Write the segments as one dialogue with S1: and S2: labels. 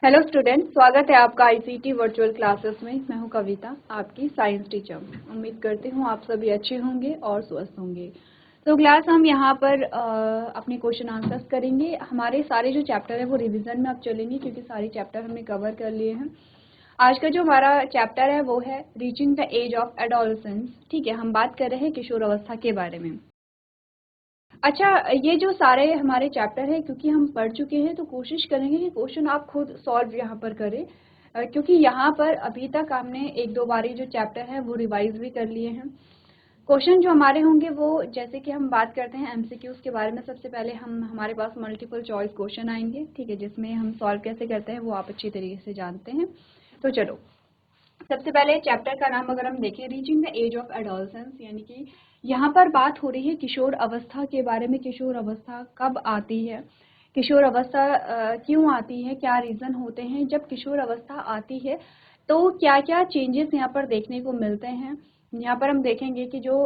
S1: Hello student, स्वागत है आपका आईसीटी वर्चुअल क्लासेस में। मैं हूं कविता, आपकी साइंस टीचर। उम्मीद करती हूं आप सभी अच्छे होंगे और स्वस्थ होंगे। तो क्लास हम यहां पर अपने क्वेश्चन आंसर्स करेंगे। हमारे सारे जो चैप्टर है वो रिवीजन में अब चलेंगे क्योंकि सारे चैप्टर हमने कवर कर लिए हैं। आज का जो हमारा चैप्टर है वो है reaching the age of adolescence. ठीक है, हम बात कर रहे हैं किशोर अवस्था के बारे में। अच्छा, ये जो सारे हमारे चैप्टर है क्योंकि हम पढ़ चुके हैं तो कोशिश करेंगे कि क्वेश्चन आप खुद सॉल्व यहाँ पर करें, क्योंकि यहाँ पर अभी तक हमने एक दो बारी जो चैप्टर है वो रिवाइज भी कर लिए हैं। क्वेश्चन जो हमारे होंगे वो जैसे कि हम बात करते हैं एमसीक्यूज के बारे में। सबसे पहले हमारे पास मल्टीपल चॉइस क्वेश्चन आएंगे, ठीक है, जिसमें हम सॉल्व कैसे करते हैं वो आप अच्छी तरीके से जानते हैं। तो चलो, सबसे पहले चैप्टर का नाम अगर हम देखें, reaching the age of adolescence, यानी कि यहाँ पर बात हो रही है किशोर अवस्था के बारे में। किशोर अवस्था कब आती है, किशोर अवस्था क्यों आती है, क्या रीज़न होते हैं जब किशोर अवस्था आती है, तो क्या क्या चेंजेस यहाँ पर देखने को मिलते हैं। यहाँ पर हम देखेंगे कि जो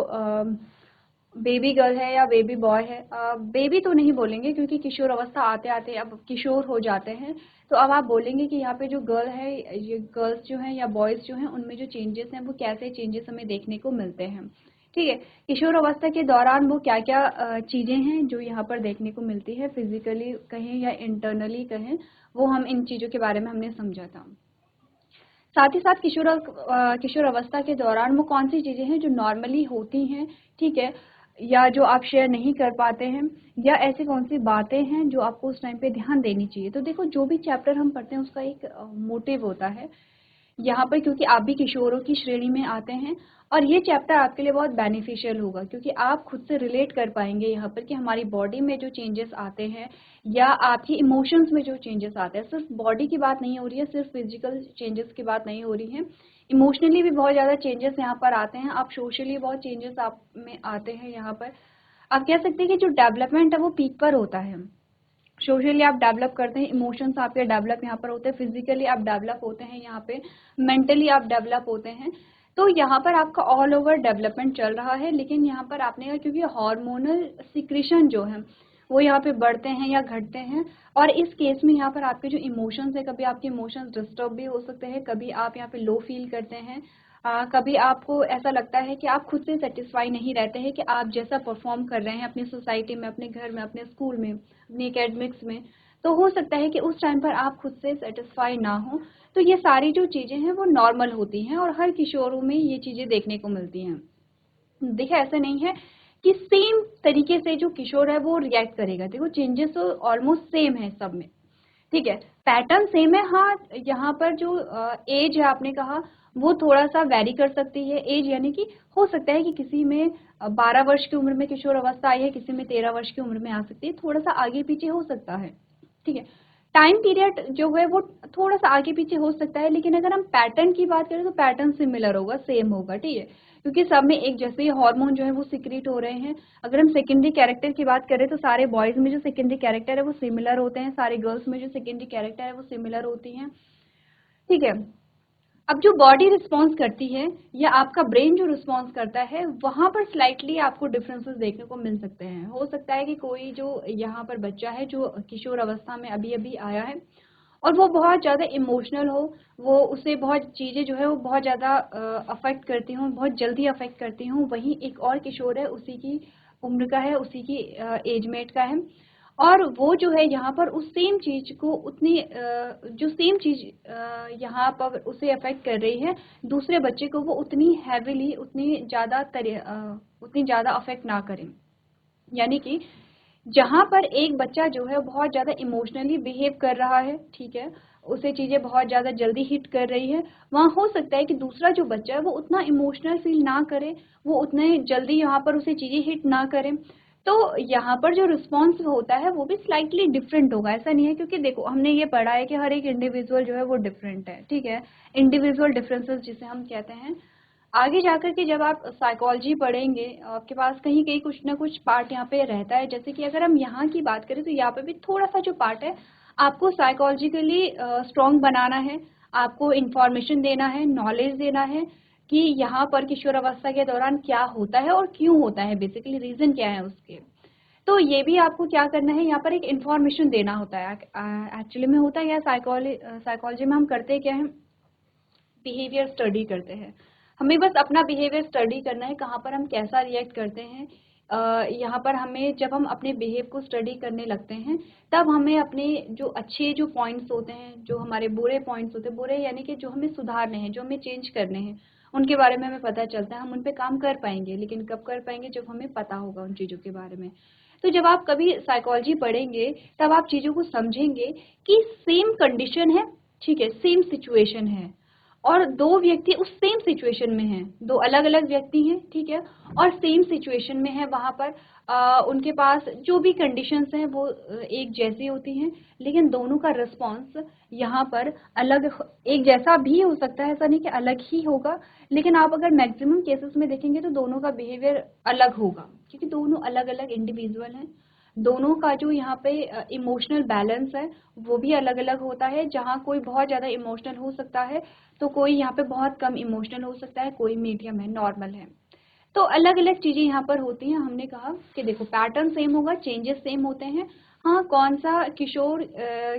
S1: बेबी गर्ल है या बेबी बॉय है, बेबी तो नहीं बोलेंगे क्योंकि किशोर अवस्था आते आते अब किशोर हो जाते हैं, तो अब आप बोलेंगे कि यहाँ पे जो गर्ल है, ये गर्ल्स जो हैं या बॉयज़ जो हैं, उनमें जो चेंजेस हैं वो कैसे चेंजेस हमें देखने को मिलते हैं। ठीक है, किशोर अवस्था के दौरान वो क्या क्या चीज़ें हैं जो यहाँ पर देखने को मिलती है, फिजिकली कहें या इंटरनली कहें, वो हम इन चीज़ों के बारे में हमने समझा था। साथ ही साथ किशोर अवस्था के दौरान वो कौन सी चीज़ें हैं जो नॉर्मली होती हैं, ठीक है, या जो आप शेयर नहीं कर पाते हैं, या ऐसी कौन सी बातें हैं जो आपको उस टाइम पे ध्यान देनी चाहिए। तो देखो, जो भी चैप्टर हम पढ़ते हैं उसका एक मोटिव होता है यहाँ पर, क्योंकि आप भी किशोरों की श्रेणी में आते हैं और ये चैप्टर आपके लिए बहुत बेनिफिशियल होगा क्योंकि आप खुद से रिलेट कर पाएंगे यहाँ पर कि हमारी बॉडी में जो चेंजेस आते हैं या आपकी इमोशंस में जो चेंजेस आते हैं, सिर्फ बॉडी की बात नहीं हो रही है, सिर्फ फिजिकल चेंजेस की बात नहीं हो रही है, इमोशनली भी बहुत ज़्यादा चेंजेस यहाँ पर आते हैं। आप सोशली बहुत चेंजेस आप में आते हैं। यहाँ पर आप कह सकते हैं कि जो डेवलपमेंट है वो पीक पर होता है। सोशली आप डेवलप करते हैं, इमोशंस आपके डेवलप यहाँ पर होते हैं, फिजिकली आप डेवलप होते हैं, यहाँ पे मेंटली आप डेवलप होते हैं। तो यहाँ पर आपका ऑल ओवर डेवलपमेंट चल रहा है। लेकिन यहाँ पर आपने कहा क्योंकि हार्मोनल सिक्रीशन जो है वो यहाँ पे बढ़ते हैं या घटते हैं, और इस केस में यहाँ पर आपके जो इमोशंस है, कभी आपके इमोशंस डिस्टर्ब भी हो सकते हैं, कभी आप यहाँ पे लो फील करते हैं, कभी आपको ऐसा लगता है कि आप खुद से सेटिस्फाई नहीं रहते हैं कि आप जैसा परफॉर्म कर रहे हैं अपनी सोसाइटी में, अपने घर में, अपने स्कूल में, अपनी एकेडमिक्स में, तो हो सकता है कि उस टाइम पर आप खुद से सेटिस्फाई ना हो। तो ये सारी जो चीज़ें हैं वो नॉर्मल होती हैं और हर किशोरों में ये चीज़ें देखने को मिलती हैं। देखिए, ऐसा नहीं है कि सेम तरीके से जो किशोर है वो रिएक्ट करेगा। देखो, चेंजेस तो ऑलमोस्ट सेम है सब में, ठीक है, पैटर्न सेम है। हाँ, यहाँ पर जो एज है आपने कहा वो थोड़ा सा वेरी कर सकती है। एज यानी कि हो सकता है कि किसी में 12 वर्ष की उम्र में किशोर अवस्था आई है, किसी में 13 वर्ष की उम्र में आ सकती है, थोड़ा सा आगे पीछे हो सकता है। ठीक है, टाइम पीरियड जो है वो थोड़ा सा आगे पीछे हो सकता है, लेकिन अगर हम पैटर्न की बात करें तो पैटर्न सिमिलर होगा, सेम होगा। ठीक है, क्योंकि सब में एक जैसे ही हार्मोन जो है वो सिक्रीट हो रहे हैं। अगर हम सेकेंडरी कैरेक्टर की बात करें तो सारे बॉयज में जो सेकेंडरी कैरेक्टर है वो सिमिलर होते हैं, सारे गर्ल्स में जो सेकेंडरी कैरेक्टर है वो सिमिलर होती हैं। ठीक है, अब जो बॉडी रिस्पॉन्स करती है या आपका ब्रेन जो रिस्पॉन्स करता है, वहां पर स्लाइटली आपको डिफरेंसेस देखने को मिल सकते हैं। हो सकता है कि कोई जो यहाँ पर बच्चा है जो किशोर अवस्था में अभी अभी आया है और वो बहुत ज़्यादा इमोशनल हो, वो उसे बहुत चीज़ें जो है वो बहुत ज़्यादा अफेक्ट करती हूँ, बहुत जल्दी अफेक्ट करती हूँ। वहीं एक और किशोर है, उसी की उम्र का है, उसी की एजमेट का है, और वो जो है यहाँ पर उस सेम चीज़ को उतनी जो सेम चीज़ यहाँ पर उसे अफेक्ट कर रही है, दूसरे बच्चे को वो उतनी हैविली, उतनी ज़्यादा अफेक्ट ना करें। यानी कि जहाँ पर एक बच्चा जो है बहुत ज़्यादा इमोशनली बिहेव कर रहा है, ठीक है, उसे चीज़ें बहुत ज़्यादा जल्दी हिट कर रही है, वहाँ हो सकता है कि दूसरा जो बच्चा है वो उतना इमोशनल फील ना करे, वो उतने जल्दी यहाँ पर उसे चीज़ें हिट ना करें। तो यहाँ पर जो रिस्पॉन्स होता है वो भी स्लाइटली डिफरेंट होगा। ऐसा नहीं है, क्योंकि देखो हमने ये पढ़ा है कि हर एक इंडिविजुअल जो है वो डिफरेंट है, ठीक है, इंडिविजुअल डिफरेंसेस जिसे हम कहते हैं। आगे जाकर के जब आप साइकोलॉजी पढ़ेंगे, आपके पास कहीं कहीं कुछ ना कुछ पार्ट यहाँ पे रहता है। जैसे कि अगर हम यहाँ की बात करें तो यहाँ पे भी थोड़ा सा जो पार्ट है, आपको साइकोलॉजिकली स्ट्रॉन्ग बनाना है, आपको इंफॉर्मेशन देना है, नॉलेज देना है कि यहाँ पर किशोर अवस्था के दौरान क्या होता है और क्यों होता है, बेसिकली रीज़न क्या है उसके। तो ये भी आपको क्या करना है, यहाँ पर एक इन्फॉर्मेशन देना होता है। एक्चुअली में होता है क्या, साइकोलॉजी में हम करते क्या है, बिहेवियर स्टडी करते हैं। हमें बस अपना बिहेवियर स्टडी करना है, कहाँ पर हम कैसा रिएक्ट करते हैं। यहाँ पर हमें जब हम अपने बिहेव को स्टडी करने लगते हैं, तब हमें अपने जो अच्छे जो पॉइंट्स होते हैं, जो हमारे बुरे पॉइंट्स होते हैं, बुरे यानी कि जो हमें सुधारने हैं, जो हमें चेंज करने हैं, उनके बारे में हमें पता चलता है। हम उन पे काम कर पाएंगे, लेकिन कब कर पाएंगे, जब हमें पता होगा उन चीज़ों के बारे में। तो जब आप कभी साइकोलॉजी पढ़ेंगे, तब आप चीज़ों को समझेंगे कि सेम कंडीशन है, ठीक है, सेम सिचुएशन है, और दो व्यक्ति उस सेम सिचुएशन में हैं, दो अलग अलग व्यक्ति हैं, ठीक है, और सेम सिचुएशन में है। वहाँ पर उनके पास जो भी कंडीशंस हैं वो एक जैसी होती हैं, लेकिन दोनों का रिस्पॉन्स यहाँ पर अलग, एक जैसा भी हो सकता है, ऐसा नहीं कि अलग ही होगा, लेकिन आप अगर मैक्सिमम केसेस में देखेंगे तो दोनों का बिहेवियर अलग होगा, क्योंकि दोनों अलग अलग इंडिविजुअल हैं। दोनों का जो यहाँ पे इमोशनल बैलेंस है वो भी अलग अलग होता है। जहाँ कोई बहुत ज़्यादा इमोशनल हो सकता है, तो कोई यहाँ पे बहुत कम इमोशनल हो सकता है, कोई मीडियम है, नॉर्मल है। तो अलग अलग चीज़ें यहाँ पर होती हैं। हमने कहा कि देखो पैटर्न सेम होगा, चेंजेस सेम होते हैं। हाँ, कौन सा किशोर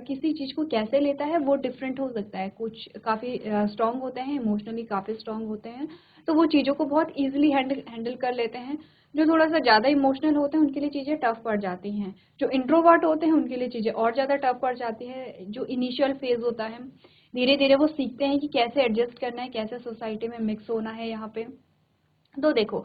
S1: किसी चीज़ को कैसे लेता है वो डिफरेंट हो सकता है। कुछ काफ़ी स्ट्रांग होते हैं, इमोशनली काफ़ी स्ट्रांग होते हैं, तो वो चीज़ों को बहुत ईजिली हैंडल कर लेते हैं। जो थोड़ा सा ज़्यादा इमोशनल होते हैं उनके लिए चीज़ें टफ पड़ जाती हैं। जो इंट्रोवर्ट होते हैं उनके लिए चीज़ें और ज़्यादा टफ पड़ जाती है। जो इनिशियल फेज होता है, धीरे धीरे वो सीखते हैं कि कैसे एडजस्ट करना है, कैसे सोसाइटी में मिक्स होना है यहाँ पे। तो देखो,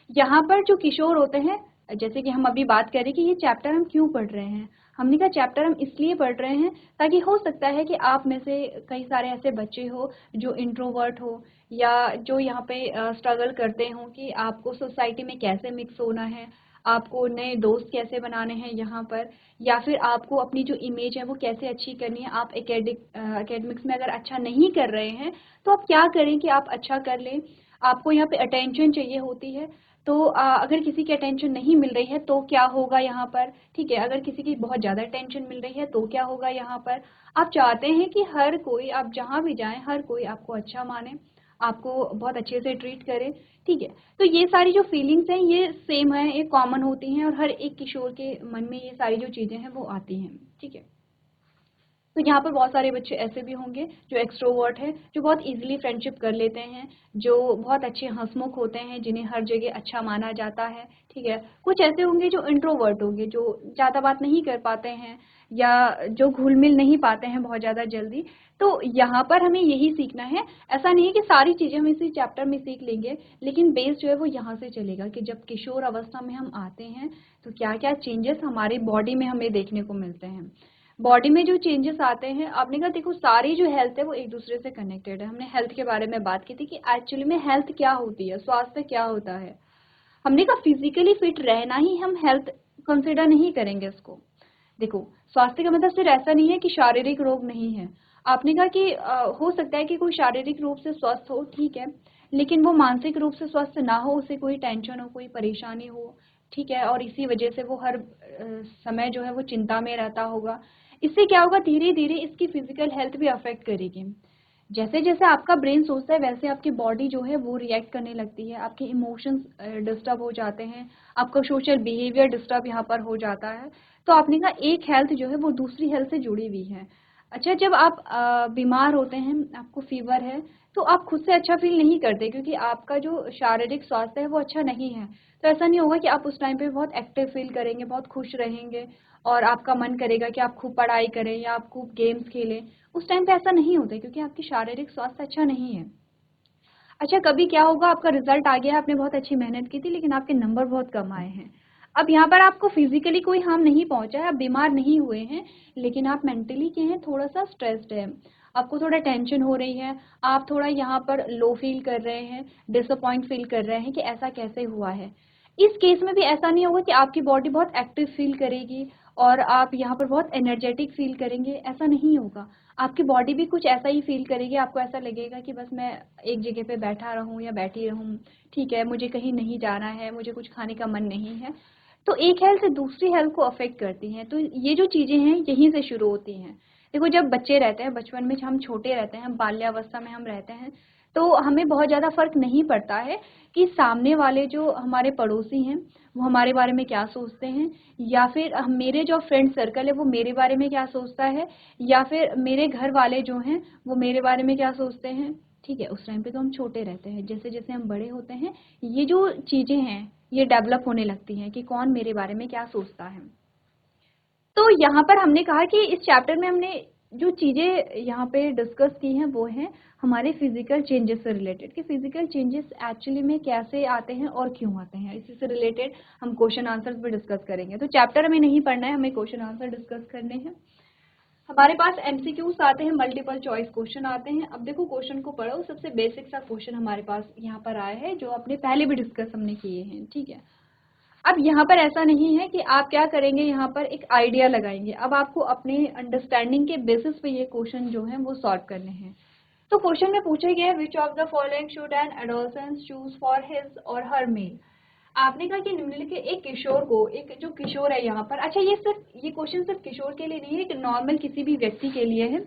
S1: यहाँ पर जो किशोर होते हैं, जैसे कि हम अभी बात करें कि ये चैप्टर हम क्यों पढ़ रहे हैं। हमने कहा चैप्टर हम इसलिए पढ़ रहे हैं ताकि हो सकता है कि आप में से कई सारे ऐसे बच्चे हो जो इंट्रोवर्ट हो, या जो यहाँ पे स्ट्रगल करते हो कि आपको सोसाइटी में कैसे मिक्स होना है, आपको नए दोस्त कैसे बनाने हैं यहाँ पर, या फिर आपको अपनी जो इमेज है वो कैसे अच्छी करनी है। आप एकेडमिक्स में अगर अच्छा नहीं कर रहे हैं, तो आप क्या करें कि आप अच्छा कर लें। आपको यहाँ पे अटेंशन चाहिए होती है, तो अगर किसी की अटेंशन नहीं मिल रही है तो क्या होगा यहाँ पर, ठीक है। अगर किसी की बहुत ज़्यादा अटेंशन मिल रही है तो क्या होगा यहाँ पर। आप चाहते हैं कि हर कोई, आप जहाँ भी जाएं, हर कोई आपको अच्छा माने, आपको बहुत अच्छे से ट्रीट करे, ठीक है। तो ये सारी जो फीलिंग्स हैं ये सेम है, ये कॉमन होती हैं, और हर एक किशोर के मन में ये सारी जो चीज़ें हैं वो आती हैं, ठीक है। तो यहाँ पर बहुत सारे बच्चे ऐसे भी होंगे जो एक्सट्रोवर्ट है, जो बहुत इजीली फ्रेंडशिप कर लेते हैं, जो बहुत अच्छे हंसमुख होते हैं, जिन्हें हर जगह अच्छा माना जाता है, ठीक है। कुछ ऐसे होंगे जो इंट्रोवर्ट होंगे, जो ज़्यादा बात नहीं कर पाते हैं, या जो घुल मिल नहीं पाते हैं बहुत ज़्यादा जल्दी। तो यहाँ पर हमें यही सीखना है। ऐसा नहीं है कि सारी चीज़ें हम इसी चैप्टर में सीख लेंगे, लेकिन बेस जो है वो यहाँ से चलेगा कि जब किशोर अवस्था में हम आते हैं तो क्या क्या चेंजेस हमारी बॉडी में हमें देखने को मिलते हैं। बॉडी में जो चेंजेस आते हैं, आपने कहा देखो सारी जो हेल्थ है वो एक दूसरे से कनेक्टेड है। हमने हेल्थ के बारे में बात की थी कि एक्चुअली में हेल्थ क्या होती है, स्वास्थ्य क्या होता है। हमने कहा फिजिकली फिट रहना ही हम हेल्थ कंसिडर नहीं करेंगे इसको। देखो, स्वास्थ्य का मतलब सिर्फ ऐसा नहीं है कि शारीरिक रोग नहीं है। आपने कहा कि हो सकता है कि कोई शारीरिक रूप से स्वस्थ हो, ठीक है, लेकिन वो मानसिक रूप से स्वस्थ ना हो, उसे कोई टेंशन हो, कोई परेशानी हो, ठीक है, और इसी वजह से वो हर समय जो है वो चिंता में रहता होगा। इससे क्या होगा, धीरे धीरे इसकी फिजिकल हेल्थ भी अफेक्ट करेगी। जैसे जैसे आपका ब्रेन सोचता है वैसे आपकी बॉडी जो है वो रिएक्ट करने लगती है, आपके इमोशंस डिस्टर्ब हो जाते हैं, आपका सोशल बिहेवियर डिस्टर्ब यहाँ पर हो जाता है। तो आपने कहा एक हेल्थ जो है वो दूसरी हेल्थ से जुड़ी हुई है। अच्छा, जब आप बीमार होते हैं, आपको फीवर है, तो आप खुद से अच्छा फील नहीं करते, क्योंकि आपका जो शारीरिक स्वास्थ्य है वो अच्छा नहीं है। तो ऐसा नहीं होगा कि आप उस टाइम पे बहुत एक्टिव फील करेंगे, बहुत खुश रहेंगे, और आपका मन करेगा कि आप खूब पढ़ाई करें या आप खूब गेम्स खेलें। उस टाइम पे ऐसा नहीं होता, क्योंकि आपकी शारीरिक स्वास्थ्य अच्छा नहीं है। अच्छा, कभी क्या होगा, आपका रिजल्ट आ गया, आपने बहुत अच्छी मेहनत की थी, लेकिन आपके नंबर बहुत कम आए हैं। अब यहाँ पर आपको फिजिकली कोई हार्म नहीं पहुंचा है, आप बीमार नहीं हुए हैं, लेकिन आप मेंटली क्या हैं, थोड़ा सा स्ट्रेस्ड है, आपको थोड़ा टेंशन हो रही है, आप थोड़ा यहाँ पर लो फील कर रहे हैं, डिसअपॉइंट फील कर रहे हैं कि ऐसा कैसे हुआ है। इस केस में भी ऐसा नहीं होगा कि आपकी बॉडी बहुत एक्टिव फील करेगी और आप यहाँ पर बहुत एनर्जेटिक फील करेंगे, ऐसा नहीं होगा। आपकी बॉडी भी कुछ ऐसा ही फील करेगी, आपको ऐसा लगेगा कि बस मैं एक जगह पे बैठा रहूं या बैठी रहूं, ठीक है, मुझे कहीं नहीं जाना है, मुझे कुछ खाने का मन नहीं है। तो एक हेल्थ दूसरी हेल्थ को अफेक्ट करती हैं। तो ये जो चीज़ें हैं यहीं से शुरू होती हैं। देखो, जब बच्चे रहते हैं, बचपन में हम छोटे रहते हैं, बाल्यावस्था में हम रहते हैं, तो हमें बहुत ज़्यादा फर्क नहीं पड़ता है कि सामने वाले जो हमारे पड़ोसी हैं वो हमारे बारे में क्या सोचते हैं, या फिर मेरे जो फ्रेंड सर्कल है वो मेरे बारे में क्या सोचता है, या फिर मेरे घर वाले जो हैं वो मेरे बारे में क्या सोचते हैं। ठीक है, उस टाइम पे तो हम छोटे रहते हैं, जैसे जैसे हम बड़े होते हैं ये जो चीज़ें हैं ये डेवलप होने लगती हैं कि कौन मेरे बारे में क्या सोचता है। तो यहाँ पर हमने कहा कि इस चैप्टर में हमने जो चीज़ें यहाँ पे डिस्कस की हैं वो हैं हमारे फिजिकल चेंजेस से रिलेटेड, कि फिजिकल चेंजेस एक्चुअली में कैसे आते हैं और क्यों आते हैं। इसी से रिलेटेड हम क्वेश्चन आंसर्स भी डिस्कस करेंगे। तो चैप्टर हमें नहीं पढ़ना है, हमें क्वेश्चन आंसर डिस्कस करने हैं। हमारे पास एमसीक्यूज आते हैं, मल्टीपल चॉइस क्वेश्चन आते हैं। अब देखो क्वेश्चन को पढ़ो, सबसे बेसिक सा क्वेश्चन हमारे पास यहाँ पर आया है जो अपने पहले भी डिस्कस हमने किए हैं। ठीक है, अब यहाँ पर ऐसा नहीं है कि आप क्या करेंगे, यहाँ पर एक आइडिया लगाएंगे। अब आपको अपने अंडरस्टैंडिंग के बेसिस पे ये क्वेश्चन जो है वो सॉल्व करने हैं। तो क्वेश्चन में पूछे गए which of the following should an adolescent choose for his और हर मील। आपने कहा कि निम्नलिखित एक किशोर को, एक जो किशोर है यहाँ पर, अच्छा ये क्वेश्चन सिर्फ किशोर के लिए नहीं है, एक नॉर्मल किसी भी व्यक्ति के लिए है।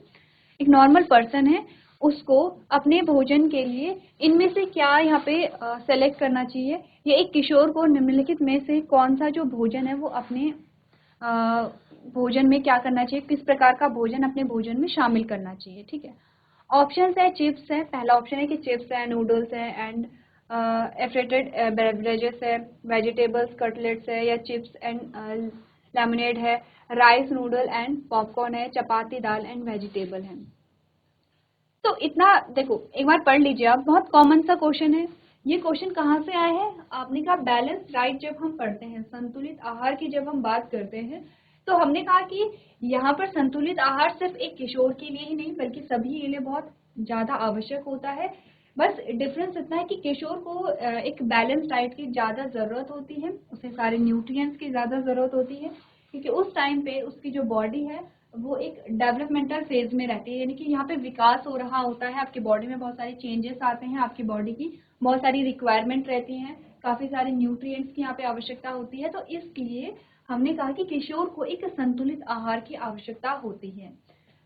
S1: एक नॉर्मल पर्सन है, उसको अपने भोजन के लिए इनमें से क्या यहाँ पे सेलेक्ट करना चाहिए। ये एक किशोर को निम्नलिखित में से कौन सा जो भोजन है वो अपने भोजन में क्या करना चाहिए, किस प्रकार का भोजन अपने भोजन में शामिल करना चाहिए। ठीक है, ऑप्शंस है चिप्स है, पहला ऑप्शन है कि चिप्स है, नूडल्स है एंड एफ्रेटेड बेवरेजेस है, वेजिटेबल्स कटलेट्स है, या चिप्स एंड लेमनेड है, राइस नूडल एंड पॉपकॉर्न है, चपाती दाल एंड वेजिटेबल है। तो इतना देखो एक बार पढ़ लीजिए आप, बहुत कॉमन सा क्वेश्चन है। ये क्वेश्चन कहाँ से आया है, आपने कहा बैलेंस डाइट जब हम पढ़ते हैं, संतुलित आहार की जब हम बात करते हैं, तो हमने कहा कि यहाँ पर संतुलित आहार सिर्फ एक किशोर के लिए ही नहीं बल्कि सभी के लिए बहुत ज़्यादा आवश्यक होता है। बस डिफरेंस इतना है कि किशोर को एक बैलेंस डाइट की ज़्यादा ज़रूरत होती है, उसे सारे न्यूट्रिएंट्स की ज़्यादा ज़रूरत होती है, क्योंकि उस टाइम पे उसकी जो बॉडी है वो एक डेवलपमेंटल फेज में रहती है, यानी कि यहाँ पे विकास हो रहा होता है, आपकी बॉडी में बहुत सारे चेंजेस आते हैं, आपकी बॉडी की बहुत सारी रिक्वायरमेंट रहती हैं, काफ़ी सारे न्यूट्रिएंट्स की यहाँ पे आवश्यकता होती है। तो इसलिए हमने कहा कि किशोर को एक संतुलित आहार की आवश्यकता होती है।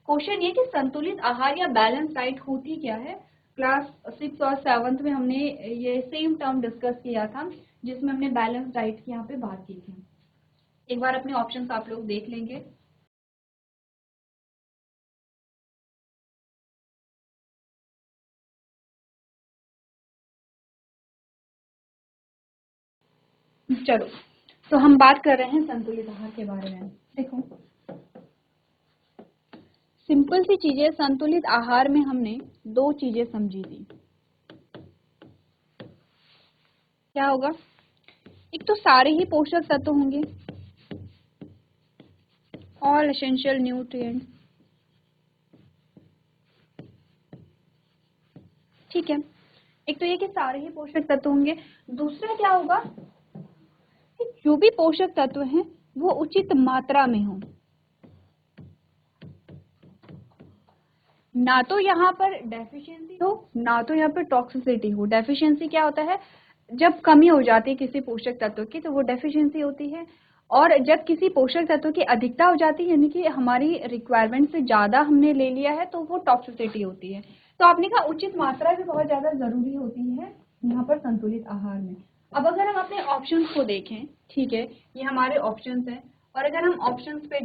S1: क्वेश्चन ये कि संतुलित आहार या बैलेंस डाइट होती क्या है। क्लास 6 और 7 में हमने ये सेम टर्म डिस्कस किया था, जिसमें हमने बैलेंस डाइट की यहाँ पे बात की थी। एक बार अपने ऑप्शंस आप लोग देख लेंगे। चलो, तो हम बात कर रहे हैं संतुलित आहार के बारे में। देखो सिंपल सी चीजें, संतुलित आहार में हमने दो चीजें समझी थी। क्या होगा, एक तो सारे ही पोषक तत्व होंगे, ऑल एसेंशियल न्यूट्रिएंट। ठीक है, एक तो ये कि सारे ही पोषक तत्व होंगे। दूसरा क्या होगा कि जो भी पोषक तत्व हैं वो उचित मात्रा में हो, ना तो यहाँ पर डेफिशिएंसी हो ना तो यहाँ पर टॉक्सिसिटी हो। डेफिशिएंसी क्या होता है, जब कमी हो जाती है किसी पोषक तत्व की तो वो डेफिशिएंसी होती है, और जब किसी पोषक तत्व की अधिकता हो जाती है यानी कि हमारी रिक्वायरमेंट से ज़्यादा हमने ले लिया है तो वो टॉक्सिसिटी होती है। तो आपने कहा उचित मात्रा भी बहुत ज़्यादा ज़रूरी होती है यहाँ पर संतुलित आहार में। अब अगर हम अपने ऑप्शंस को देखें, ठीक है, ये हमारे ऑप्शंस हैं, और अगर हम ऑप्शंस पे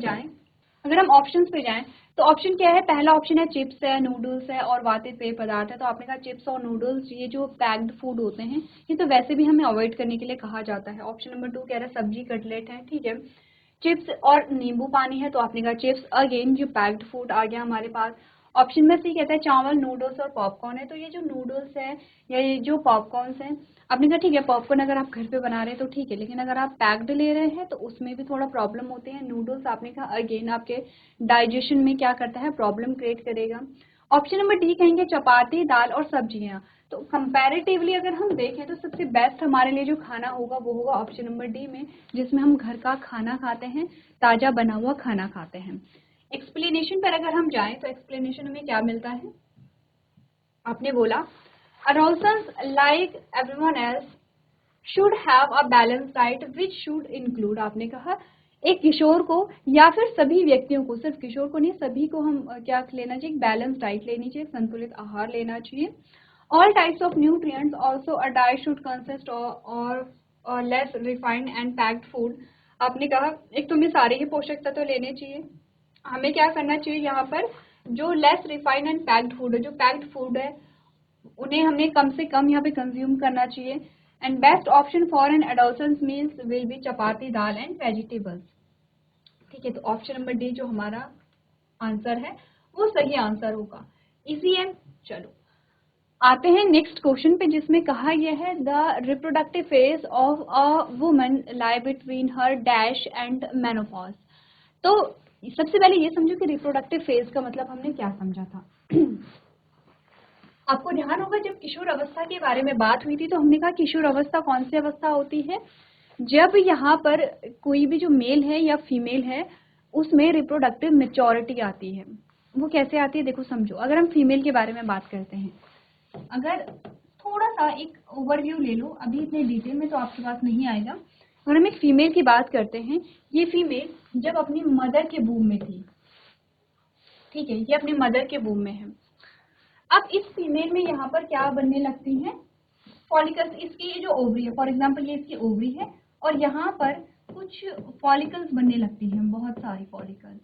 S1: जाएं, तो ऑप्शन क्या है, पहला ऑप्शन है चिप्स है, नूडल्स है और वातित पेय पदार्थ है। तो आपने कहा चिप्स और नूडल्स ये जो पैक्ड फूड होते हैं ये तो वैसे भी हमें अवॉइड करने के लिए कहा जाता है। ऑप्शन नंबर 2 कह रहा है सब्जी कटलेट है। ठीक है, चिप्स और नींबू पानी है, तो आपने कहा चिप्स, अगेन जो पैक्ड फूड आ गया हमारे पास। ऑप्शन में सी कहता है चावल, नूडल्स और पॉपकॉर्न है, तो ये जो नूडल्स है या ये जो पॉपकॉर्न्स हैं, आपने कहा ठीक है पॉपकॉर्न अगर आप घर पे बना रहे हैं तो ठीक है, लेकिन अगर आप पैक्ड ले रहे हैं तो उसमें भी थोड़ा प्रॉब्लम होते हैं। नूडल्स आपने कहा अगेन आपके डाइजेशन में क्या करता है, प्रॉब्लम क्रिएट करेगा। ऑप्शन नंबर डी कहेंगे चपाती, दाल और सब्जियां। तो कंपैरेटिवली अगर हम देखें तो सबसे बेस्ट हमारे लिए जो खाना होगा वो होगा ऑप्शन नंबर डी में, जिसमें हम घर का खाना खाते हैं, ताज़ा बना हुआ खाना खाते हैं। एक्सप्लेनेशन पर अगर हम जाएं तो एक्सप्लेनेशन हमें क्या मिलता है, आपने बोला adolescents like everyone else should have a balanced diet which should include, आपने कहा एक किशोर को या फिर सभी व्यक्तियों को, सिर्फ किशोर को नहीं सभी को हम क्या लेना चाहिए, बैलेंस डाइट लेनी चाहिए, संतुलित आहार लेना चाहिए। All types of nutrients also a diet should consist or less refined and packed food. आपने कहा एक तो हमें सारे ही पोषक तत्व लेने चाहिए, हमें क्या करना चाहिए यहाँ पर, जो less refined and packed food है, जो पैक्ड फूड है उन्हें हमें कम से कम यहाँ पे कंज्यूम करना चाहिए. And best option for an adolescence meals will be chapati, dal and vegetables. ठीक है, तो ऑप्शन नंबर डी जो हमारा आंसर है वो सही आंसर होगा. इजी है. चलो आते हैं नेक्स्ट क्वेश्चन पे, जिसमें कहा यह है the reproductive phase of a woman lie between her dash and menopause. तो सबसे पहले ये समझो कि रिप्रोडक्टिव फेज का मतलब हमने क्या समझा था. आपको ध्यान होगा जब किशोर अवस्था के बारे में बात हुई थी तो हमने कहा किशोर अवस्था कौन सी अवस्था होती है, जब यहाँ पर कोई भी जो मेल है या फीमेल है उसमें रिप्रोडक्टिव मेच्योरिटी आती है. वो कैसे आती है देखो समझो. अगर हम फीमेल के बारे में बात करते हैं, अगर थोड़ा सा एक ओवरव्यू ले लो, अभी इतने डिटेल में तो आपके पास नहीं आएगा. अगर हम एक फीमेल की बात करते हैं, ये फीमेल जब अपनी मदर के वूम में थी, ठीक है, ये अपनी मदर के वूम में है. अब इस फीमेल में यहाँ पर क्या बनने लगती हैं, फॉलिकल्स. इसकी ये जो ओवरी है, फॉर एग्जाम्पल ये इसकी ओवरी है और यहाँ पर कुछ फॉलिकल्स बनने लगती हैं, बहुत सारी फॉलिकल्स.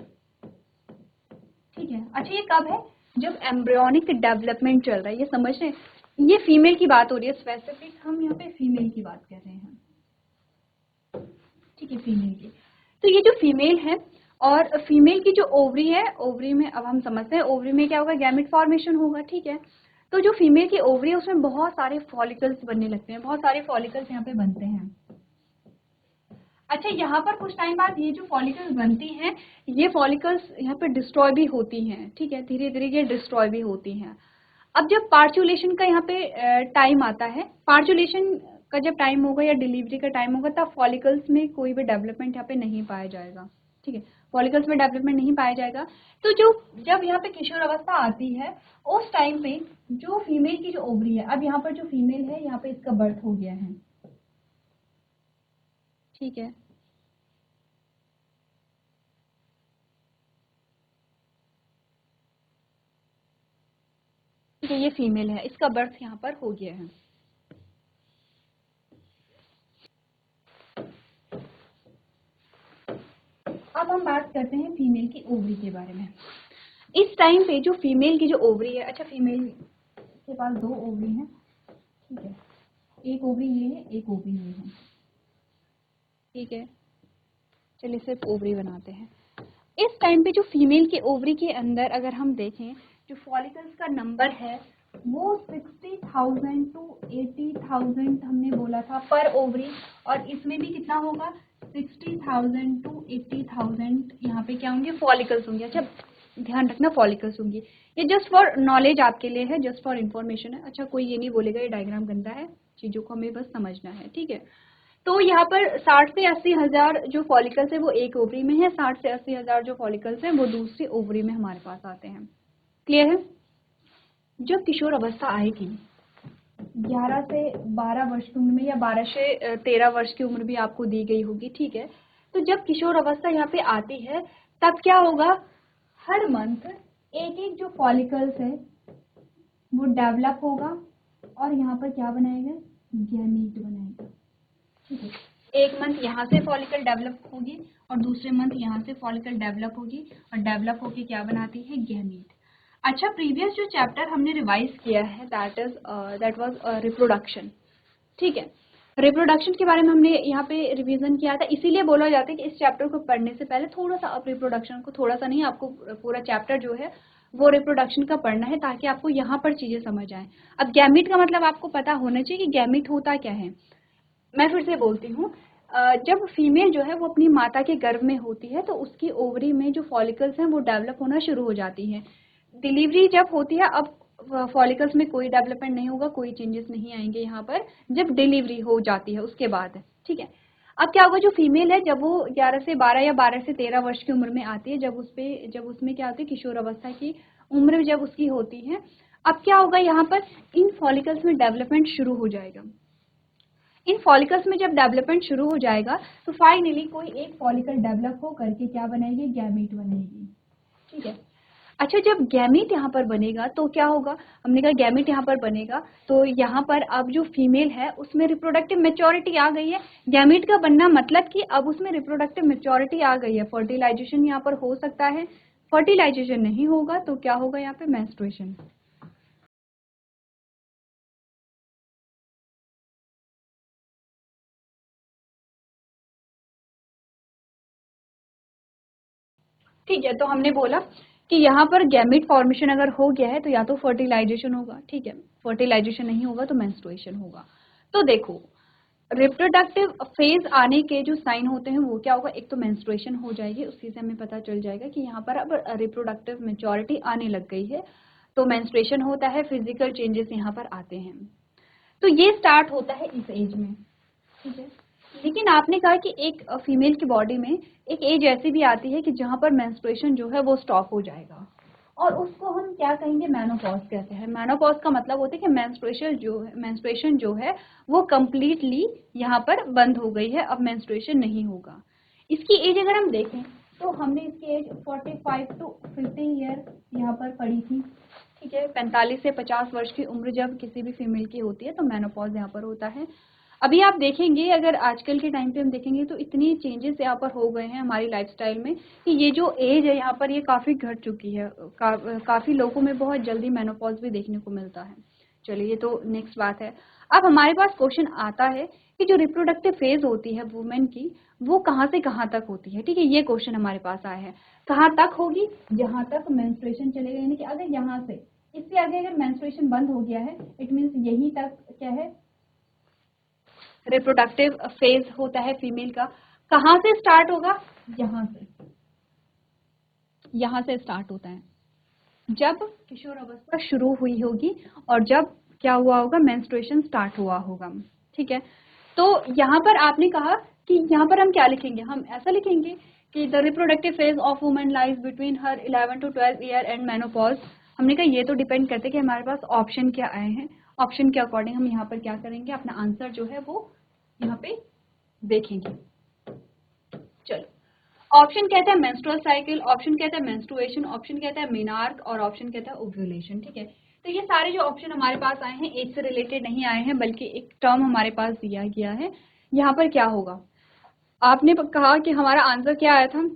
S1: ठीक है. अच्छा ये कब है, जब एम्ब्रियोनिक डेवलपमेंट चल रहा है, ये समझ रहे हैं. ये फीमेल की बात हो रही है स्पेसिफिक, हम यहाँ पे फीमेल की बात कर रहे हैं. ठीक है, फीमेल की. तो ये जो फीमेल है और फीमेल की जो ओवरी है, ओवरी में अब हम समझते हैं ओवरी में क्या होगा, गैमेट फॉर्मेशन होगा. ठीक है. तो जो फीमेल की ओवरी है उसमें बहुत सारे फॉलिकल्स बनने लगते हैं, बहुत सारे फॉलिकल्स यहाँ पे बनते हैं. अच्छा यहाँ पर कुछ टाइम बाद ये जो फॉलिकल्स बनती हैं, ये फॉलिकल्स यहाँ पे डिस्ट्रॉय भी होती हैं. ठीक है, धीरे धीरे ये डिस्ट्रॉय भी होती हैं. अब जब पार्चुलेशन का यहाँ पे टाइम आता है, पार्चुलेशन का जब टाइम होगा या डिलीवरी का टाइम होगा, तब फॉलिकल्स में कोई भी डेवलपमेंट यहाँ पे नहीं पाया जाएगा. ठीक है, फॉलिकल्स में डेवलपमेंट नहीं पाया जाएगा. तो जो जब यहाँ पे किशोर अवस्था आती है उस टाइम पे जो फीमेल की जो ओवरी है, अब यहाँ पर जो फीमेल है यहाँ पे इसका बर्थ हो गया है. ठीक है, ठीक है, ये फीमेल है, इसका बर्थ यहाँ पर हो गया है. अब हम बात करते हैं फीमेल की ओवरी के बारे में. इस टाइम पे जो फीमेल की जो ओवरी है, अच्छा फीमेल के पास दो ओवरी हैं. ठीक है, एक ओवरी ये है, एक ओवरी ये है. ठीक है, चलिए सिर्फ ओवरी बनाते हैं. इस टाइम पे जो फीमेल के ओवरी के अंदर अगर हम देखें, जो फॉलिकल्स का नंबर है वो 60,000 to 80,000 हमने बोला था पर ओवरी, और इसमें भी कितना होगा 60,000 to 80,000 यहाँ पे क्या होंगे, फॉलिकल्स होंगे. अच्छा ध्यान रखना फॉलिकल्स होंगी. ये जस्ट फॉर नॉलेज आपके लिए है, जस्ट फॉर इन्फॉर्मेशन है. अच्छा कोई ये नहीं बोलेगा ये डायग्राम गंदा है, चीज़ों को हमें बस समझना है. ठीक है, तो यहाँ पर 60 से 80 हजार जो फॉलिकल्स है वो एक ओवरी में है, 60 से 80 हजार जो फॉलिकल्स हैं वो दूसरी ओवरी में हमारे पास आते हैं. क्लियर है. जब किशोर अवस्था आएगी 11 से 12 वर्ष की उम्र में, या 12 से 13 वर्ष की उम्र भी आपको दी गई होगी. ठीक है, तो जब किशोर अवस्था यहाँ पे आती है तब क्या होगा, हर मंथ एक एक जो फॉलिकल्स है वो डेवलप होगा और यहाँ पर क्या बनाएगा, गैमीट बनाएगा. ठीक है, एक मंथ यहाँ से फॉलिकल डेवलप होगी और दूसरे मंथ यहाँ से फॉलिकल डेवलप होगी और डेवलप होके क्या बनाती है, गैमीट. अच्छा प्रीवियस जो चैप्टर हमने रिवाइज किया है दैट वाज रिप्रोडक्शन. ठीक है, रिप्रोडक्शन के बारे में हमने यहाँ पे रिवीजन किया था, इसीलिए बोला जाता है कि इस चैप्टर को पढ़ने से पहले थोड़ा सा आप रिप्रोडक्शन को, थोड़ा सा नहीं आपको पूरा चैप्टर जो है वो रिप्रोडक्शन का पढ़ना है ताकि आपको यहाँ पर चीज़ें समझ आए. अब गैमीट का मतलब आपको पता होना चाहिए कि गैमीट होता क्या है. मैं फिर से बोलती हूँ, जब फीमेल जो है वो अपनी माता के गर्भ में होती है तो उसकी ओवरी में जो फॉलिकल्स हैं वो डेवलप होना शुरू हो जाती हैं. डिलीवरी जब होती है अब फॉलिकल्स में कोई डेवलपमेंट नहीं होगा, कोई चेंजेस नहीं आएंगे यहाँ पर जब डिलीवरी हो जाती है उसके बाद. ठीक है, अब क्या होगा, जो फीमेल है जब वो 11 से 12 या 12 से 13 वर्ष की उम्र में आती है, जब उसमें क्या होती है, किशोर अवस्था की उम्र जब उसकी होती है, अब क्या होगा, यहाँ पर इन फॉलिकल्स में डेवलपमेंट शुरू हो जाएगा. इन फॉलिकल्स में जब डेवलपमेंट शुरू हो जाएगा तो फाइनली कोई एक फॉलिकल डेवलप हो करके क्या बनाएगी, गैमीट बनाएगी. ठीक है, अच्छा, जब गैमीट यहाँ पर बनेगा तो क्या होगा, हमने कहा गैमीट यहाँ पर बनेगा तो यहाँ पर अब जो फीमेल है उसमें रिप्रोडक्टिव मेच्योरिटी आ गई है। गैमीट का बनना मतलब कि अब उसमें रिप्रोडक्टिव मेच्योरिटी आ गई है, फर्टिलाइजेशन यहाँ पर हो सकता है। फर्टिलाइजेशन नहीं होगा तो क्या होगा यहाँ पे, मेंस्ट्रुएशन। ठीक है, तो हमने बोला कि यहाँ पर गैमेट फॉर्मेशन अगर हो गया है तो या तो फर्टिलाइजेशन होगा, ठीक है, फर्टिलाइजेशन नहीं होगा तो मेंस्ट्रुएशन होगा। तो देखो, रिप्रोडक्टिव फेज आने के जो साइन होते हैं वो क्या होगा, एक तो मेंस्ट्रुएशन हो जाएगी, उसी से हमें पता चल जाएगा कि यहाँ पर अब रिप्रोडक्टिव मेच्योरिटी आने लग गई है, तो मेंस्ट्रुएशन होता है, फिजिकल चेंजेस यहाँ पर आते हैं। तो ये स्टार्ट होता है इस एज में, ठीक है। लेकिन आपने कहा कि एक फीमेल की बॉडी में एक एज ऐसी भी आती है कि जहाँ पर मेंस्ट्रुएशन जो है वो स्टॉप हो जाएगा, और उसको हम क्या कहेंगे, मेनोपॉज कहते हैं। मेनोपॉज का मतलब होता है कि मेंस्ट्रुएशन जो है वो कम्प्लीटली यहाँ पर बंद हो गई है, अब मेंस्ट्रुएशन नहीं होगा। इसकी एज अगर हम देखें तो हमने इसकी एज 45 टू 50 ईयर यहाँ पर पढ़ी थी, ठीक है। 45 से 50 वर्ष की उम्र जब किसी भी फीमेल की होती है तो मेनोपॉज यहाँ पर होता है। अभी आप देखेंगे, अगर आजकल के टाइम पे हम देखेंगे तो इतनी चेंजेस यहाँ पर हो गए हैं हमारी लाइफस्टाइल में कि ये जो एज है यहाँ पर ये काफ़ी घट चुकी है। काफ़ी लोगों में बहुत जल्दी मेनोपॉज भी देखने को मिलता है। चलिए, ये तो नेक्स्ट बात है। अब हमारे पास क्वेश्चन आता है कि जो रिप्रोडक्टिव फेज होती है वुमेन की, वो कहाँ से कहाँ तक होती है, ठीक है। ये क्वेश्चन हमारे पास आया है, कहाँ तक होगी, जहाँ तक मेंस्ट्रुएशन चलेगा, यानी कि अगर यहाँ से इससे आगे अगर मेंस्ट्रुएशन बंद हो गया है, इट मीन्स यहीं तक क्या है, रिप्रोडक्टिव फेज होता है फीमेल का। कहाँ से स्टार्ट होगा, यहाँ से स्टार्ट होता है जब किशोर अवस्था शुरू हुई होगी और जब क्या हुआ होगा, मेंस्ट्रुएशन स्टार्ट हुआ होगा, ठीक है। तो यहाँ पर आपने कहा कि यहाँ पर हम क्या लिखेंगे, हम ऐसा लिखेंगे कि the reproductive phase of women lies between her 11 to 12 year and menopause. हमने कहा ये तो डिपेंड करते कि हमारे पास ऑप्शन क्या आए हैं, ऑप्शन के अकॉर्डिंग हम यहाँ पर क्या करेंगे, अपना आंसर जो है वो यहाँ पे देखेंगे। चलो, ऑप्शन कहता है मेंस्ट्रुअल साइकिल, ऑप्शन कहता है मेंस्ट्रुएशन, ऑप्शन कहता है मेनार्क और ऑप्शन कहता है ओव्यूलेशन, ठीक है। तो ये सारे जो ऑप्शन हमारे पास आए हैं एज से रिलेटेड नहीं आए हैं, बल्कि एक टर्म हमारे पास दिया गया है। यहाँ पर क्या होगा, आपने कहा कि हमारा आंसर क्या आया था,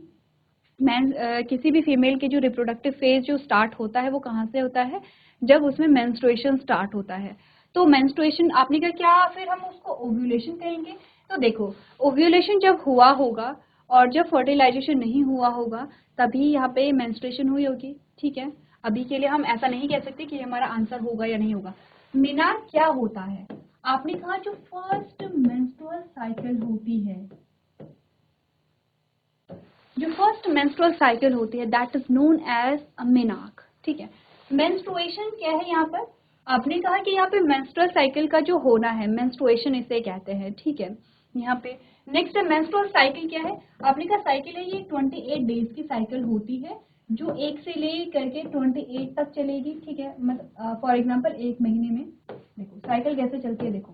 S1: किसी भी फीमेल के जो रिप्रोडक्टिव फेज जो स्टार्ट होता है वो कहाँ से होता है, जब उसमें मेंस्ट्रुएशन स्टार्ट होता है। तो मेंस्ट्रुएशन आपने कहा क्या, फिर हम उसको ओव्यूलेशन कहेंगे। तो देखो, ओव्यूलेशन जब हुआ होगा और जब फर्टिलाइजेशन नहीं हुआ होगा तभी यहाँ पे मेंस्ट्रुएशन हुई होगी, ठीक है। अभी के लिए हम ऐसा नहीं कह सकते कि हमारा आंसर होगा या नहीं होगा। मेनार्क क्या होता है, आपने कहा जो फर्स्ट मेंस्ट्रुअल साइकिल होती है, जो फर्स्ट मेंस्ट्रुअल साइकिल होती है that is known as a menarche, ठीक है। मेंस्ट्रुएशन क्या है यहाँ पर, आपने कहा कि यहाँ पे मेंस्ट्रुअल साइकिल का जो होना है, मेंस्ट्रुएशन इसे कहते हैं, ठीक है। यहाँ पे नेक्स्ट है मेंस्ट्रुअल साइकिल क्या है, आपने कहा साइकिल है ये 28 डेज की साइकिल होती है जो 1 से ले करके 28 तक चलेगी, ठीक है। मतलब फॉर एग्जाम्पल 1 महीने में देखो साइकिल कैसे चलती है, देखो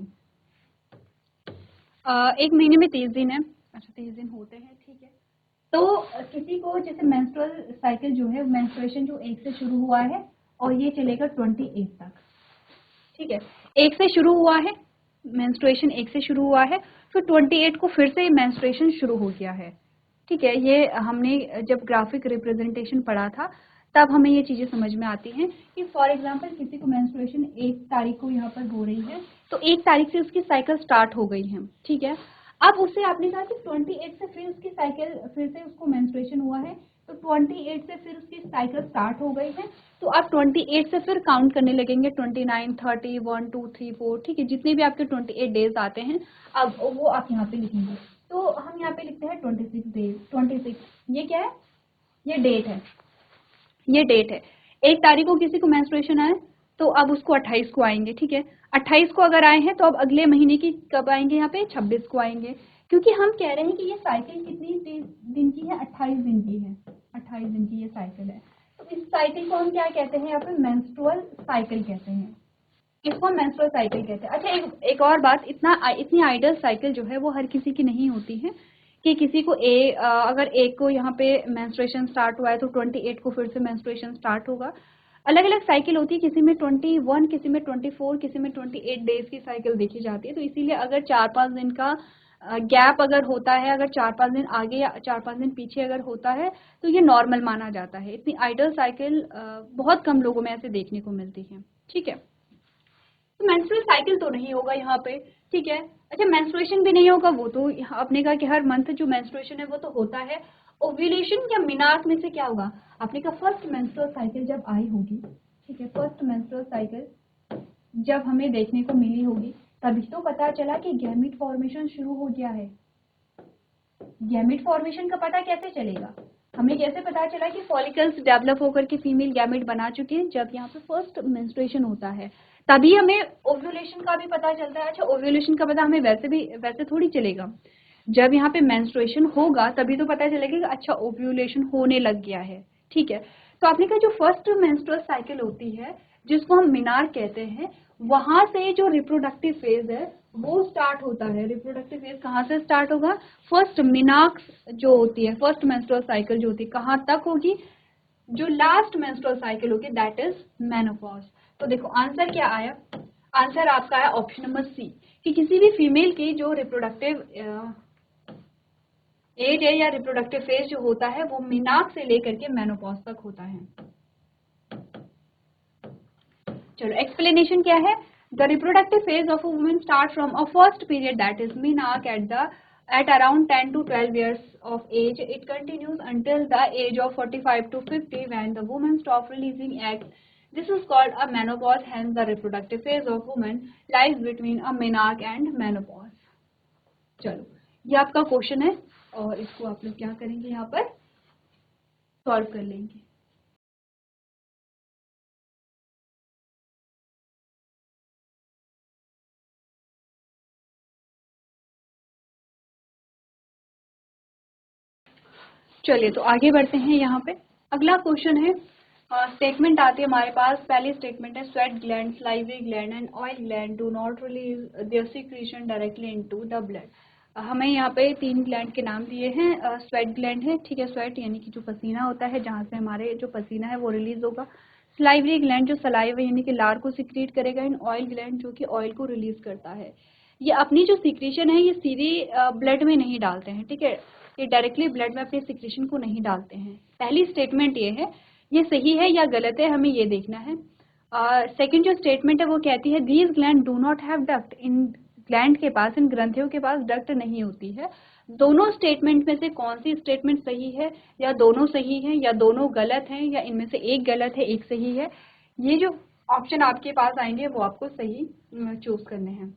S1: 1 महीने में 30 दिन है, अच्छा 30 दिन होते हैं, ठीक है। तो किसी को जैसे मेंस्ट्रुअल साइकिल जो है, मेंस्ट्रुएशन जो 1 से शुरू हुआ है और ये चलेगा 28 तक, ठीक है। 1 से शुरू हुआ है, मेंस्ट्रुएशन 1 से शुरू हुआ है, फिर 28 को फिर से मेंस्ट्रुएशन शुरू हो गया है, ठीक है। ये हमने जब ग्राफिक रिप्रेजेंटेशन पढ़ा था तब हमें ये चीज़ें समझ में आती हैं कि फॉर एग्जांपल किसी को मेंस्ट्रुएशन 1 तारीख को यहाँ पर हो रही है तो 1 तारीख से उसकी साइकिल स्टार्ट हो गई है, ठीक है। अब उससे आपने कहा कि 28 से फिर उसकी साइकिल, फिर से उसको मेंस्ट्रुएशन हुआ है तो 28 से फिर उसकी साइकिल स्टार्ट हो गई है, तो आप 28 से फिर काउंट करने लगेंगे 29, 30, 1, 2, 3, 4, ठीक है। जितने भी आपके 28 डेज आते हैं अब वो आप यहाँ पे लिखेंगे। तो हम यहाँ पे लिखते हैं 26 डेज, 26, ये क्या है, ये डेट है, ये डेट है। 1 तारीख को किसी को मेंस्ट्रुएशन आए तो अब उसको 28 को आएंगे, ठीक है। 28 को अगर आए हैं तो अब अगले महीने की कब आएंगे, यहाँ पे 26 को आएंगे, क्योंकि हम कह रहे हैं कि ये साइकिल कितनी दिन की है, 28 दिन की है, 28 दिन की ये साइकिल है। तो इस साइकिल को हम क्या कहते हैं, यहाँ पे मेंस्ट्रुअल साइकिल कहते हैं, इसको मेंस्ट्रुअल साइकिल कहते हैं। अच्छा, एक और बात, इतनी आइडल साइकिल जो है वो हर किसी की नहीं होती है, कि किसी को अगर एक को यहाँ पे मेंस्ट्रुएशन स्टार्ट हुआ है तो 28 को फिर से मेंस्ट्रुएशन स्टार्ट होगा। अलग अलग साइकिल होती है, किसी में 21, किसी में 24, किसी में 28 डेज की साइकिल देखी जाती है। तो इसीलिए अगर 4-5 दिन का गैप अगर होता है, अगर 4-5 दिन आगे या 4-5 दिन पीछे अगर होता है तो ये नॉर्मल माना जाता है। इतनी आइडल साइकिल बहुत कम लोगों में ऐसे देखने को मिलती है। ठीक है, तो मेंस्ट्रुअल साइकिल तो नहीं होगा यहाँ पे। ठीक है, अच्छा मेंस्ट्रुएशन भी नहीं होगा, वो तो आपने कहा कि हर मंथ जो मेंस्ट्रुएशन है वो तो होता है। ओव्यूलेशन या मिनार्क में से क्या होगा? आपने कहा फर्स्ट मेंस्ट्रुअल साइकिल जब आई होगी, ठीक है, फर्स्ट मेंस्ट्रुअल साइकिल जब हमें देखने को मिली होगी तभी तो पता चला कि गैमेट फॉर्मेशन शुरू हो गया है। गैमेट फॉर्मेशन का पता कैसे चलेगा? हमें कैसे पता चला कि फॉलिकल्स डेवलप होकर के फीमेल गैमेट बना चुके हैं? जब यहाँ पे फर्स्ट मेंस्ट्रुएशन होता है तभी हमें ओव्यूलेशन का भी पता चलता है। अच्छा, ओव्यूलेशन का पता हमें वैसे थोड़ी चलेगा, जब यहाँ पे मेंस्ट्रुएशन होगा तभी तो पता चलेगा कि अच्छा ओव्यूलेशन होने लग गया है। ठीक है, तो आपने कहा जो फर्स्ट मेंस्ट्रुअल साइकिल होती है जिसको हम मिनार्क कहते हैं, वहां से जो रिप्रोडक्टिव फेज है वो स्टार्ट होता है। रिप्रोडक्टिव फेज कहाँ से स्टार्ट होगा? फर्स्ट मिनार्क जो होती है, फर्स्ट मेंस्ट्रुअल साइकिल जो होती है कहाँ तक होगी? जो लास्ट मेंस्ट्रुअल साइकिल होगी, दैट इज मेनोपॉज। तो देखो आंसर क्या आया? आंसर आपका आया ऑप्शन नंबर सी, कि किसी भी फीमेल की जो रिप्रोडक्टिव एज है या रिप्रोडक्टिव फेज जो होता है वो मिनार्क से लेकर के मेनोपॉज तक होता है। चलो एक्सप्लेनेशन क्या है? The reproductive phase of a woman start from a first period that is menarche at around 10 to 12 years of age. It continues until the age of 45 to 50 when the woman stops releasing eggs. This is called a menopause. Hence, the reproductive phase of woman lies between a menarche and menopause. चलो ये आपका question है और इसको आप लोग क्या करेंगे, यहाँ पर सॉल्व कर लेंगे। चलिए तो आगे बढ़ते हैं। यहाँ पे अगला क्वेश्चन है, स्टेटमेंट आती है हमारे पास। पहली स्टेटमेंट है sweat gland, salivary gland and oil gland do not release there secretion directly into the blood. हमें यहाँ पे 3 ग्लैंड के नाम दिए हैं। स्वेट ग्लैंड है, ठीक है, स्वेट यानी कि जो पसीना होता है, जहाँ से हमारे जो पसीना है वो रिलीज होगा। सलाइवरी ग्लैंड जो सलाइवा यानी कि लार को सिक्रीट करेगा। एंड ऑयल ग्लैंड जो कि ऑयल को रिलीज करता है। ये अपनी जो सिक्रेशन है ये सीधे ब्लड में नहीं डालते हैं, ठीक है, ये डायरेक्टली ब्लड में अपने सिक्रेशन को नहीं डालते हैं। पहली स्टेटमेंट ये है, ये सही है या गलत है हमें ये देखना है। सेकंड जो स्टेटमेंट है वो कहती है these gland do not have duct. In gland के पास, इन ग्रंथियों के पास डक्ट नहीं होती है। दोनों स्टेटमेंट में से कौन सी स्टेटमेंट सही है? या दोनों सही हैं या दोनों गलत हैं या इनमें से एक गलत है एक सही है? ये जो ऑप्शन आपके पास आएंगे वो आपको सही चूज करने हैं।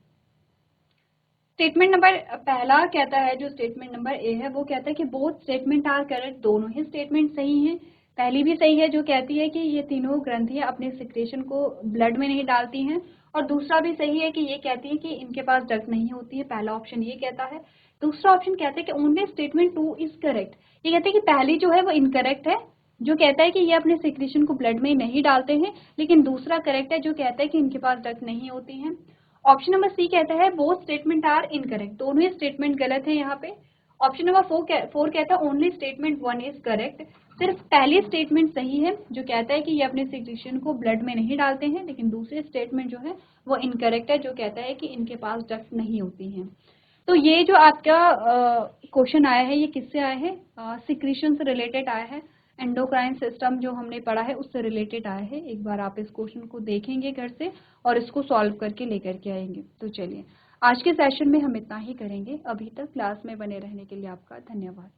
S1: स्टेटमेंट नंबर पहला कहता है, जो स्टेटमेंट नंबर ए है वो कहता है कि बोथ स्टेटमेंट आर करेक्ट। दोनों ही स्टेटमेंट सही हैं। पहली भी सही है जो कहती है कि ये तीनों ग्रंथियां अपने सिक्रेशन को ब्लड में नहीं डालती हैं, और दूसरा भी सही है कि ये कहती है कि इनके पास डक्ट नहीं होती है। पहला ऑप्शन ये कहता है। दूसरा ऑप्शन कहता है कि ओनली स्टेटमेंट 2 इज करेक्ट। ये कहते हैं कि पहली जो है वो इनकरेक्ट है, जो कहता है कि ये अपने सिक्रेशन को ब्लड में नहीं डालते हैं, लेकिन दूसरा करेक्ट है जो कहता है कि इनके पास डक्ट नहीं होती हैं। ऑप्शन नंबर सी कहता है बोथ स्टेटमेंट आर इनकरेक्ट। दोनों ही स्टेटमेंट गलत है यहाँ पे। ऑप्शन नंबर 4 कहता है ओनली स्टेटमेंट 1 इज करेक्ट। सिर्फ पहली स्टेटमेंट सही है जो कहता है कि ये अपने सिक्रेशन को ब्लड में नहीं डालते हैं, लेकिन दूसरे स्टेटमेंट जो है वो इनकरेक्ट है जो कहता है कि इनके पास डक्ट नहीं होती हैं। तो ये जो आपका क्वेश्चन आया है ये किससे आया है? सिक्रेशन से रिलेटेड आया है। एंडोक्राइन सिस्टम जो हमने पढ़ा है उससे रिलेटेड आया है। एक बार आप इस क्वेश्चन को देखेंगे घर से और इसको सॉल्व करके लेकर के आएंगे। तो चलिए आज के सेशन में हम इतना ही करेंगे। अभी तक क्लास में बने रहने के लिए आपका धन्यवाद।